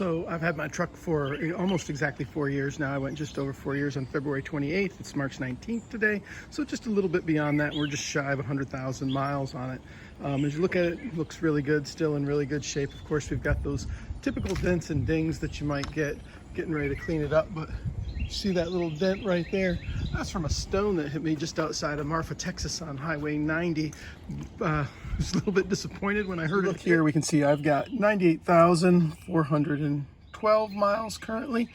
So I've had my truck for almost exactly 4 years now. I went just over 4 years on February 28th. It's March 19th today. So just a little bit beyond that. We're just shy of 100,000 miles on it. As you look at it, it looks really good, still in really good shape. Of course, we've got those typical dents and dings that you might get getting ready to clean it up. But see that little dent right there? That's from a stone that hit me just outside of Marfa, Texas on Highway 90. I was a little bit disappointed when I heard it. Here we can see I've got 98,412 miles currently.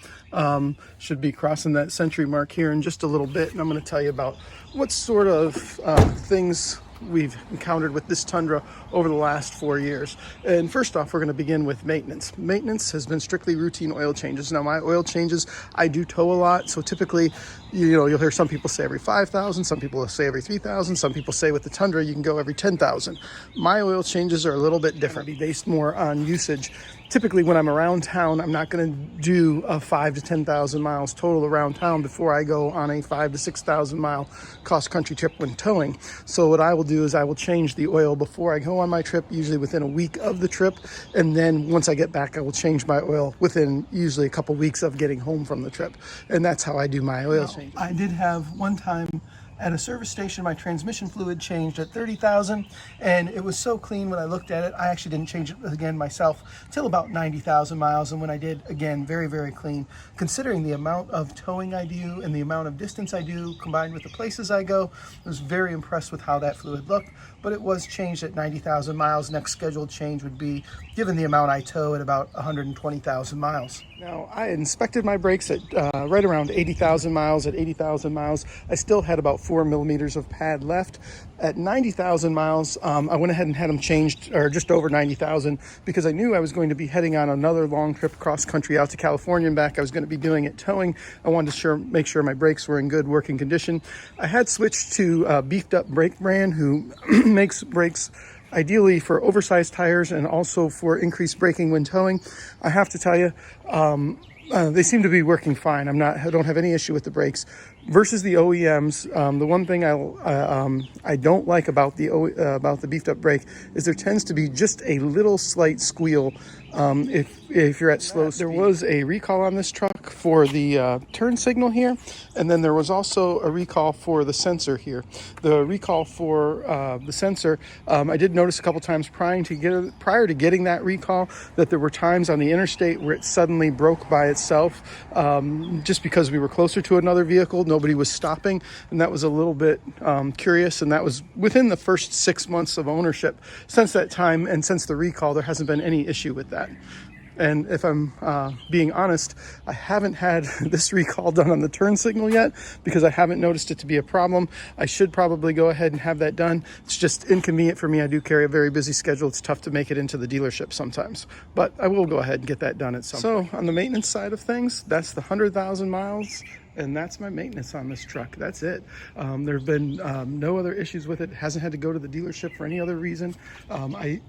Should be crossing that century mark here in just a little bit, and I'm going to tell you about what sort of things we've encountered with this Tundra over the last 4 years. And first off, we're going to begin with maintenance. Maintenance has been strictly routine oil changes. Now, my oil changes, I do tow a lot, so typically, you'll hear some people say every 5,000, some people will say every 3,000, some people say with the Tundra you can go every 10,000. My oil changes are a little bit different, based more on usage. Typically, when I'm around town, I'm not going to do a 5,000 to 10,000 miles total around town before I go on a 5,000 to 6,000 mile cross-country trip when towing. So what I will do is I will change the oil before I go on my trip, usually within a week of the trip. And then once I get back, I will change my oil within usually a couple weeks of getting home from the trip. And that's how I do my oil change. I did have one time at a service station, my transmission fluid changed at 30,000, and it was so clean when I looked at it. I actually didn't change it again myself till about 90,000 miles, and when I did, again, very, very clean. Considering the amount of towing I do and the amount of distance I do combined with the places I go, I was very impressed with how that fluid looked, but it was changed at 90,000 miles. Next scheduled change would be, given the amount I tow, at about 120,000 miles. Now, I inspected my brakes at right around 80,000 miles. At 80,000 miles, I still had about 4 millimeters of pad left. At 90,000 miles, I went ahead and had them changed, or just over 90,000, because I knew I was going to be heading on another long trip cross country out to California and back. I was going to be doing it towing. I wanted to make sure my brakes were in good working condition. I had switched to Beefed Up Brake brand, who makes brakes ideally for oversized tires and also for increased braking when towing. I have to tell you, they seem to be working fine. I don't have any issue with the brakes. Versus the OEMs, the one thing I don't like about the beefed up brake is there tends to be just a little slight squeal if you're at slow speed. There was a recall on this truck for the turn signal here, and then there was also a recall for the sensor here. The recall for the sensor, I did notice a couple times prior to getting that recall that there were times on the interstate where it suddenly broke by itself, just because we were closer to another vehicle. Nobody was stopping, and that was a little bit curious, and that was within the first 6 months of ownership. Since that time and since the recall, there hasn't been any issue with that. And if I'm being honest, I haven't had this recall done on the turn signal yet because I haven't noticed it to be a problem. I should probably go ahead and have that done. It's just inconvenient for me. I do carry a very busy schedule. It's tough to make it into the dealership sometimes, but I will go ahead and get that done at some point. So on the maintenance side of things, that's the 100,000 miles. And that's my maintenance on this truck. That's it. There have been no other issues with it. It hasn't had to go to the dealership for any other reason. I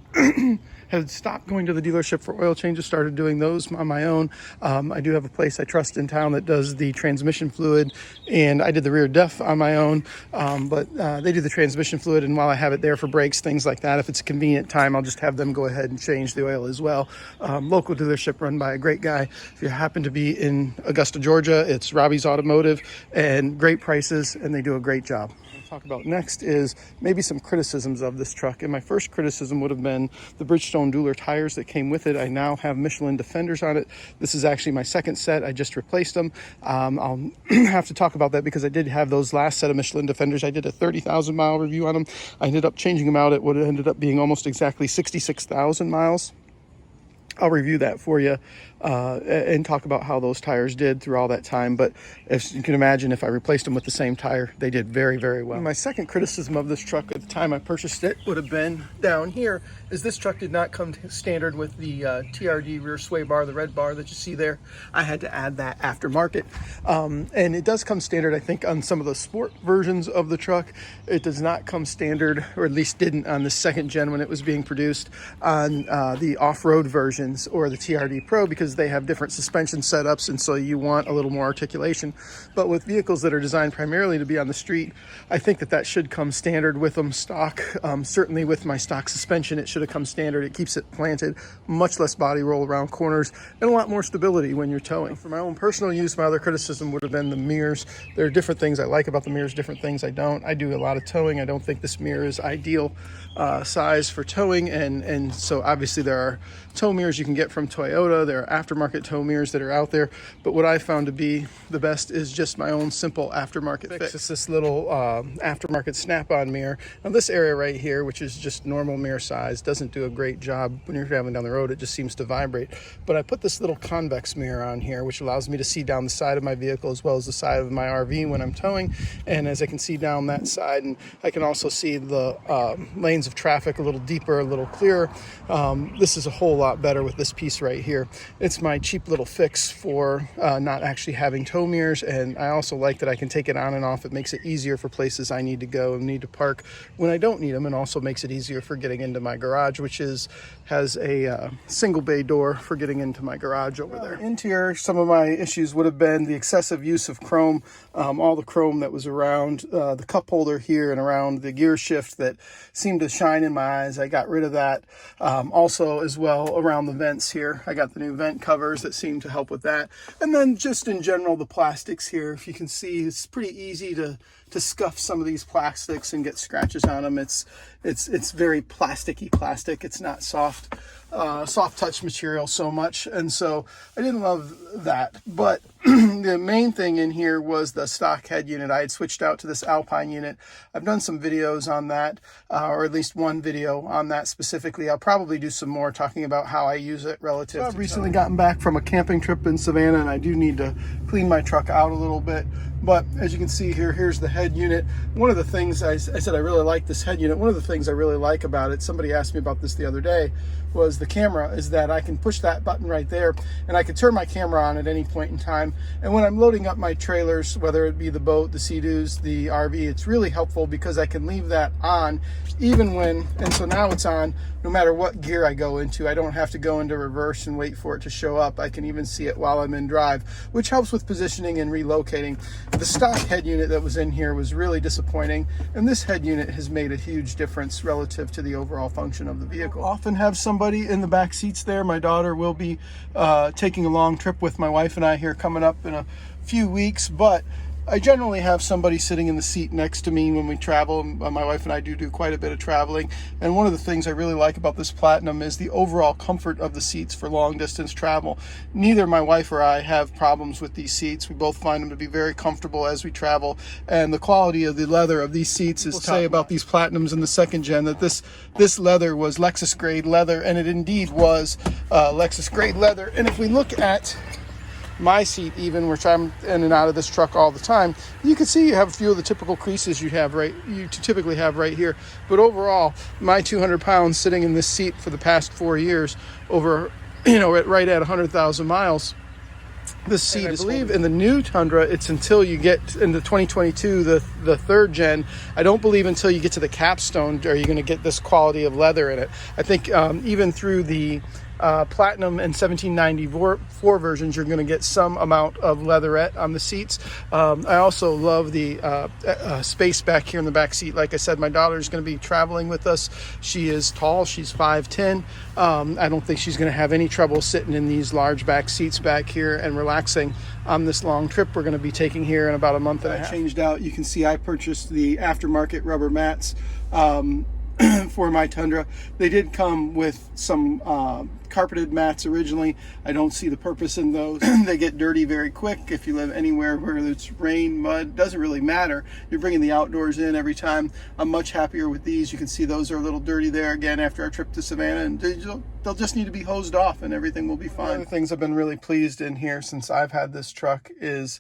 had stopped going to the dealership for oil changes, started doing those on my own. I do have a place I trust in town that does the transmission fluid, and I did the rear def on my own, but they do the transmission fluid, and while I have it there for brakes, things like that, if it's a convenient time, I'll just have them go ahead and change the oil as well. Local dealership run by a great guy. If you happen to be in Augusta, Georgia, it's Robbie's Automotive, and great prices, and they do a great job. Talk about next is maybe some criticisms of this truck, and my first criticism would have been the Bridgestone Dueler tires that came with it. I now have Michelin Defenders on it. This is actually my second set. I just replaced them. I'll have to talk about that because I did have those last set of Michelin Defenders. I did a 30,000 mile review on them. I ended up changing them out at what ended up being almost exactly 66,000 miles. I'll review that for you and talk about how those tires did through all that time. But as you can imagine, if I replaced them with the same tire, they did very, very well. My second criticism of this truck at the time I purchased it would have been down here, is this truck did not come standard with the Trd Rear Sway Bar, the red bar that you see there. I had to add that aftermarket. And it does come standard, I think, on some of the sport versions of the truck. It does not come standard, or at least didn't on the second gen when it was being produced. On the off-road version, Legends or the TRD Pro because they have different suspension setups, and so you want a little more articulation. But with vehicles that are designed primarily to be on the street, I think that should come standard with them stock. Certainly with my stock suspension, it should have come standard. It keeps it planted, much less body roll around corners, and a lot more stability when you're towing. For my own personal use, my other criticism would have been the mirrors. There are different things I like about the mirrors, different things I don't. I do a lot of towing. I don't think this mirror is ideal size for towing, and so obviously there are tow mirrors you can get from Toyota. There are aftermarket tow mirrors that are out there, but what I found to be the best is just my own simple aftermarket fix. It's this little aftermarket snap-on mirror. Now this area right here, which is just normal mirror size, doesn't do a great job when you're traveling down the road. It just seems to vibrate. But I put this little convex mirror on here, which allows me to see down the side of my vehicle as well as the side of my RV when I'm towing. And as I can see down that side, and I can also see the lanes of traffic a little deeper, a little clearer. This is a whole lot better with this piece right here. It's my cheap little fix for not actually having tow mirrors, and I also like that I can take it on and off. It makes it easier for places I need to go and need to park when I don't need them, and also makes it easier for getting into my garage, which has a single bay door for getting into my garage over there. Interior, some of my issues would have been the excessive use of chrome, all the chrome that was around the cup holder here and around the gear shift that seemed to shine in my eyes. I got rid of that. Also as well around the vents here, I got the new vent covers that seem to help with that. And then just in general, the plastics here, if you can see, it's pretty easy to scuff some of these plastics and get scratches on them. It's very plasticky plastic. It's not soft touch material so much, and so I didn't love that. But the main thing in here was the stock head unit. I had switched out to this Alpine unit. I've done some videos on that, or at least one video on that specifically. I'll probably do some more talking about how I use it relative. So I've recently gotten back from a camping trip in Savannah, and I do need to clean my truck out a little bit. But as you can see here, here's the head unit. One of the things I said I really like this head unit. One of the things I really like about it, somebody asked me about this the other day, was the camera, is that I can push that button right there and I can turn my camera on at any point in time. And when I'm loading up my trailers, whether it be the boat, the Sea-Doos, the RV, it's really helpful because I can leave that on even when, and so now it's on no matter what gear I go into. I don't have to go into reverse and wait for it to show up. I can even see it while I'm in drive, which helps with positioning and relocating. The stock head unit that was in here was really disappointing, and this head unit has made a huge difference relative to the overall function of the vehicle. I'll often have somebody in the back seats there. My daughter will be taking a long trip with my wife and I here coming up in a few weeks, but I generally have somebody sitting in the seat next to me when we travel. My wife and I do quite a bit of traveling, and one of the things I really like about this Platinum is the overall comfort of the seats for long distance travel. Neither my wife or I have problems with these seats. We both find them to be very comfortable as we travel, and the quality of the leather of these seats is say about these Platinums in the second gen that this leather was Lexus grade leather, and it indeed was Lexus grade leather. And if we look at my seat, even, which I'm in and out of this truck all the time, you can see you have a few of the typical creases you typically have right here. But overall, my 200 pounds sitting in this seat for the past 4 years, over, right at 100,000 miles. This seat, I believe in the new Tundra, it's until you get into 2022, the third gen. I don't believe until you get to the capstone are you going to get this quality of leather in it. I think even through the Platinum and 1794 versions, you're going to get some amount of leatherette on the seats. I also love the space back here in the back seat. Like I said, my daughter is going to be traveling with us. She is tall. She's 5'10". I don't think she's going to have any trouble sitting in these large back seats back here and relaxing on this long trip we're going to be taking here in about a month and a half. I changed out. You can see I purchased the aftermarket rubber mats for my Tundra. They did come with some carpeted mats originally. I don't see the purpose in those. They get dirty very quick. If you live anywhere where it's rain, mud, doesn't really matter. You're bringing the outdoors in every time. I'm much happier with these. You can see those are a little dirty there again after our trip to Savannah, and they'll just need to be hosed off and everything will be fine. One of the things I've been really pleased in here since I've had this truck is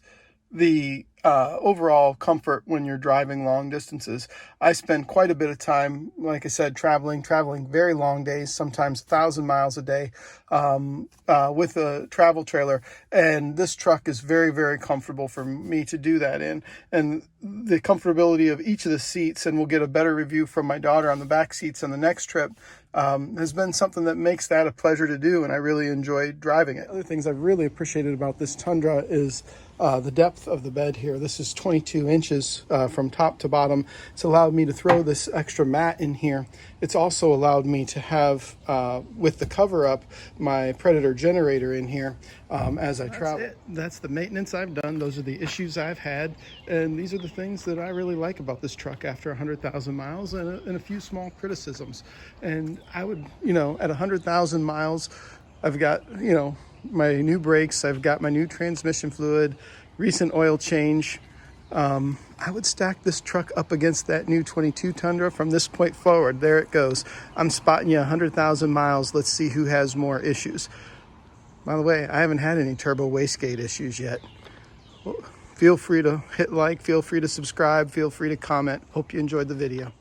the overall comfort when you're driving long distances. I spend quite a bit of time, like I said, traveling very long days, sometimes 1,000 miles a day with a travel trailer. And this truck is very, very comfortable for me to do that in. And the comfortability of each of the seats, and we'll get a better review from my daughter on the back seats on the next trip, has been something that makes that a pleasure to do, and I really enjoy driving it. Other things I've really appreciated about this Tundra is the depth of the bed here. This is 22 inches from top to bottom. It's allowed me to throw this extra mat in here. It's also allowed me to have, with the cover up, my Predator generator in here as I travel. That's the maintenance I've done. Those are the issues I've had, and these are the things that I really like about this truck after 100,000 miles and a few small criticisms. And I would, at 100,000 miles, I've got, my new brakes, I've got my new transmission fluid, recent oil change. I would stack this truck up against that new 22 Tundra from this point forward. There it goes. I'm spotting you 100,000 miles. Let's see who has more issues. By the way, I haven't had any turbo wastegate issues yet. Well, feel free to hit like, feel free to subscribe, feel free to comment. Hope you enjoyed the video.